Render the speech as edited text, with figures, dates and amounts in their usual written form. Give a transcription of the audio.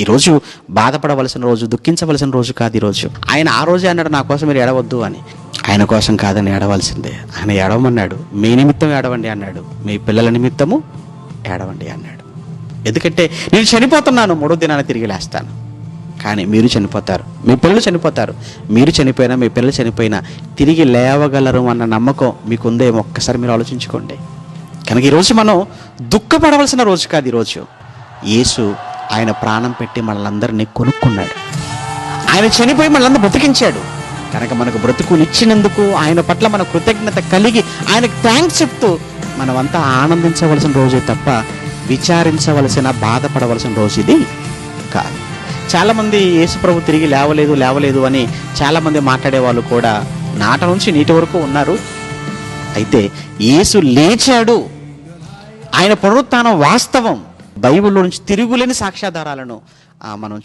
ఈరోజు బాధపడవలసిన రోజు, దుఃఖించవలసిన రోజు కాదు ఈరోజు. ఆయన ఆ రోజే అన్నాడు, నా కోసం మీరు ఏడవద్దు అని. ఆయన కోసం కాదని ఏడవలసిందే. ఆయన ఏడవమన్నాడు. మీ నిమిత్తం ఏడవండి అన్నాడు, మీ పిల్లల నిమిత్తము ఏడవండి అన్నాడు. ఎందుకంటే నేను చనిపోతున్నాను, 3వ దినాన తిరిగి లేస్తాను. కానీ మీరు చనిపోతారు, మీ పిల్లలు చనిపోతారు. మీరు చనిపోయినా, మీ పిల్లలు చనిపోయినా తిరిగి లేవగలరు అన్న నమ్మకం మీకుందేమో ఒక్కసారి మీరు ఆలోచించుకోండి. కనుక ఈరోజు మనం దుఃఖపడవలసిన రోజు కాదు. ఈరోజు యేసు ఆయన ప్రాణం పెట్టి మనల్ని కొనుక్కున్నాడు. ఆయన చనిపోయి మనల్ని బ్రతికించాడు. కనుక మనకు బ్రతుకునిచ్చినందుకు ఆయన పట్ల మన కృతజ్ఞత కలిగి ఆయనకు థ్యాంక్స్ చెప్తూ మనమంతా ఆనందించవలసిన రోజే తప్ప విచారించవలసిన, బాధపడవలసిన రోజు ఇది కాదు. చాలామంది యేసు ప్రభు తిరిగి లేవలేదు అని చాలామంది మాట్లాడే వాళ్ళు కూడా నాట నుంచి నీటి వరకు ఉన్నారు. అయితే యేసు లేచాడు, ఆయన పునరుత్థానం వాస్తవం. బైబిల్లో నుంచి తిరుగులేని సాక్ష్యాధారాలను మనం